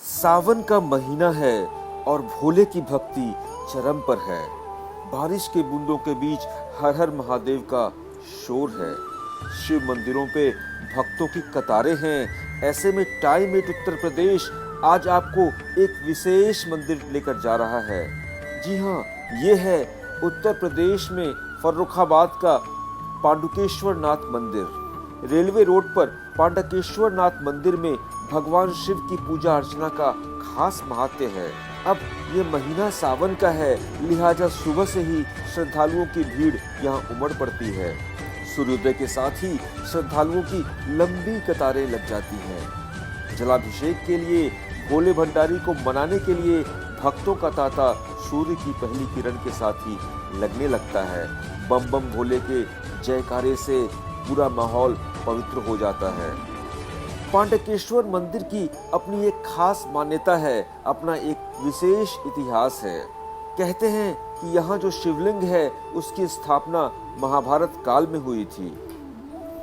सावन का महीना है और भोले की भक्ति चरम पर है। बारिश के बूंदों के बीच हर हर महादेव का शोर है। शिव मंदिरों पे भक्तों की कतारें हैं। ऐसे में टाइम एट उत्तर प्रदेश आज आपको एक विशेष मंदिर लेकर जा रहा है। जी हाँ, ये है उत्तर प्रदेश में फर्रुखाबाद का पांडुकेश्वर नाथ मंदिर। रेलवे रोड पर पांडुकेश्वर नाथ मंदिर में भगवान शिव की पूजा अर्चना का खास महत्व है। अब ये महीना सावन का है, लिहाजा सुबह से ही श्रद्धालुओं की भीड़ यहाँ उमड़ पड़ती है। सूर्योदय के साथ ही श्रद्धालुओं की लंबी कतारें लग जाती हैं। जलाभिषेक के लिए, भोले भंडारी को मनाने के लिए भक्तों का तांता सूर्य की पहली किरण के साथ ही लगने लगता है। बम बम भोले के जयकारे से पूरा माहौल पवित्र हो जाता है। पांडुकेश्वर मंदिर की अपनी एक खास मान्यता है, अपना एक विशेष इतिहास है। कहते हैं कि यहाँ जो शिवलिंग है उसकी स्थापना महाभारत काल में हुई थी।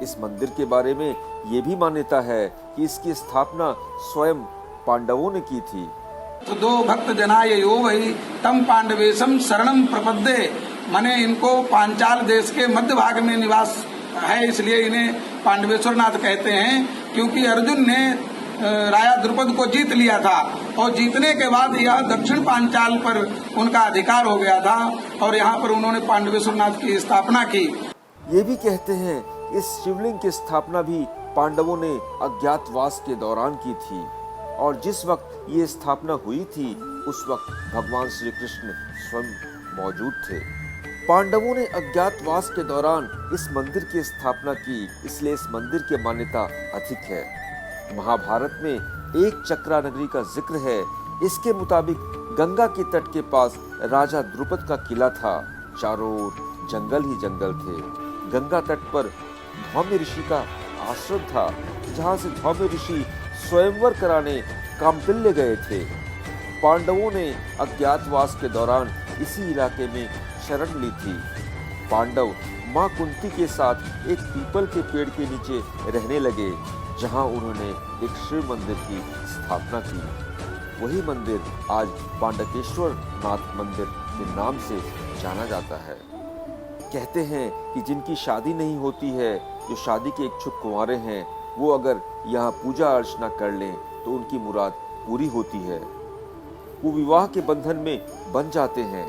इस मंदिर के बारे में ये भी मान्यता है कि इसकी स्थापना स्वयं पांडवों ने की थी। तो दो भक्त जनाय यो वही तम पांडवेशम शरणम प्रपद्ये, माने इनको पांचाल देश के मध्य भाग में निवास है, इसलिए इन्हें पांडवेश्वर नाथ कहते हैं। क्योंकि अर्जुन ने राजा द्रुपद को जीत लिया था और जीतने के बाद यह दक्षिण पांचाल पर उनका अधिकार हो गया था और यहाँ पर उन्होंने पांडवेश्वर नाथ की स्थापना की। ये भी कहते हैं इस शिवलिंग की स्थापना भी पांडवों ने अज्ञातवास के दौरान की थी और जिस वक्त ये स्थापना हुई थी उस वक्त भगवान श्री कृष्ण स्वयं मौजूद थे। पांडवों ने अज्ञातवास के दौरान इस मंदिर की स्थापना की, इसलिए इस मंदिर की मान्यता अधिक है। महाभारत में एक चक्रा नगरी का जिक्र है। इसके मुताबिक गंगा के तट के पास राजा द्रुपद का किला था। चारों ओर जंगल ही जंगल थे। गंगा तट पर धौम्य ऋषि का आश्रम था, जहाँ से धौम्य ऋषि स्वयंवर कराने काम्पिल्य गए थे। पांडवों ने अज्ञातवास के दौरान इसी इलाके में शरण ली थी। पांडव मां कुंती के साथ एक पीपल के पेड़ के नीचे रहने लगे, जहां उन्होंने एक शिव मंदिर की स्थापना की। वही मंदिर आज पांडुकेश्वर नाथ मंदिर के नाम से जाना जाता है। कहते हैं कि जिनकी शादी नहीं होती है, जो शादी के इच्छुक कुंवारे हैं, वो अगर यहाँ पूजा अर्चना कर लें तो उनकी मुराद पूरी होती है। वो विवाह के बंधन में बन जाते हैं।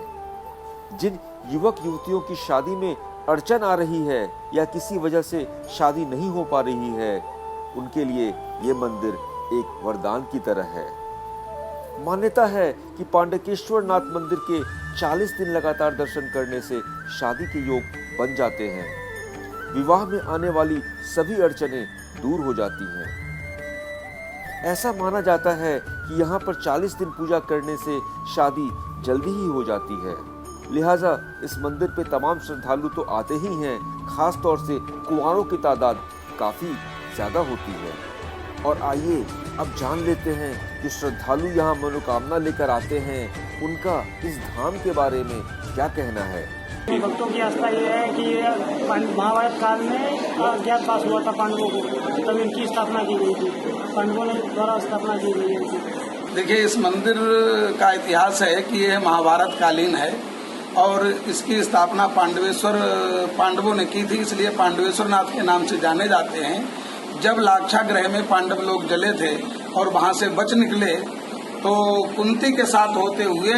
जिन युवक युवतियों की शादी में अड़चन आ रही है या किसी वजह से शादी नहीं हो पा रही है, उनके लिए ये मंदिर एक वरदान की तरह है। मान्यता है कि पांडुकेश्वर नाथ मंदिर के 40 दिन लगातार दर्शन करने से शादी के योग बन जाते हैं। विवाह में आने वाली सभी अड़चनें दूर हो जाती हैं। ऐसा माना जाता है कि यहाँ पर 40 दिन पूजा करने से शादी जल्दी ही हो जाती है। लिहाजा इस मंदिर पे तमाम श्रद्धालु तो आते ही हैं, खास तौर से कुंवारों की तादाद काफी ज्यादा होती है। और आइए अब जान लेते हैं जो श्रद्धालु यहाँ मनोकामना लेकर आते हैं, उनका इस धाम के बारे में क्या कहना है। भक्तों की आस्था ये है कि महाभारत काल में अज्ञातवास हुआ था पांडवों को, तब इनकी स्थापना की गई थी। पांडवों ने द्वारा स्थापना की गई है। देखिए, इस मंदिर का इतिहास है कि यह महाभारत कालीन है और इसकी स्थापना पांडवों ने की थी, इसलिए पांडवेश्वर नाथ के नाम से जाने जाते हैं। जब लाक्षागृह में पांडव लोग जले थे और वहां से बच निकले तो कुंती के साथ होते हुए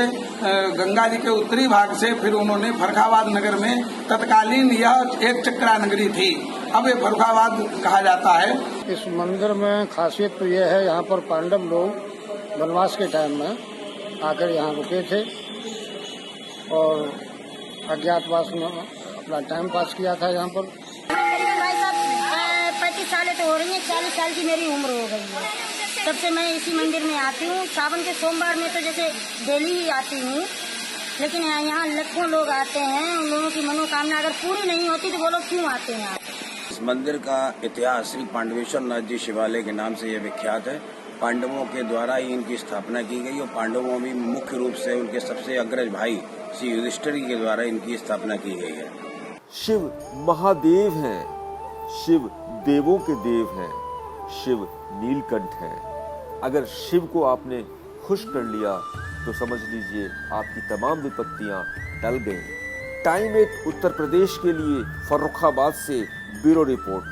गंगा जी के उत्तरी भाग से फिर उन्होंने फर्रुखाबाद नगर में, तत्कालीन यह एक चक्रा नगरी थी, अब ये फर्रुखाबाद कहा जाता है। इस मंदिर में खासियत तो यह है, यहाँ पर पांडव लोग वनवास के टाइम में आकर यहाँ रुके थे और अज्ञातवास में अपना टाइम पास किया था। यहाँ पर 35 साल तो हो रही है, 40 साल की मेरी उम्र हो गई है। तब से मैं इसी मंदिर में आती हूँ। सावन के सोमवार में तो जैसे डेली ही आती हूँ, लेकिन यहाँ लाखों लोग आते हैं। उन लोगों की मनोकामना अगर पूरी नहीं होती तो वो लोग क्यों आते हैं? इस मंदिर का इतिहास श्री पांडवेश्वर नाथ जी शिवालय के नाम से यह विख्यात है। पांडवों के द्वारा ही इनकी स्थापना की गई और पांडवों में मुख्य रूप से उनके सबसे अग्रज भाई श्री युधिष्ठिर के द्वारा इनकी स्थापना की गई है। शिव महादेव हैं, शिव देवों के देव हैं, शिव नीलकंठ हैं। अगर शिव को आपने खुश कर लिया तो समझ लीजिए आपकी तमाम विपत्तियां टल गई। टाइम 8 उत्तर प्रदेश के लिए फर्रुखाबाद से ब्यूरो रिपोर्ट।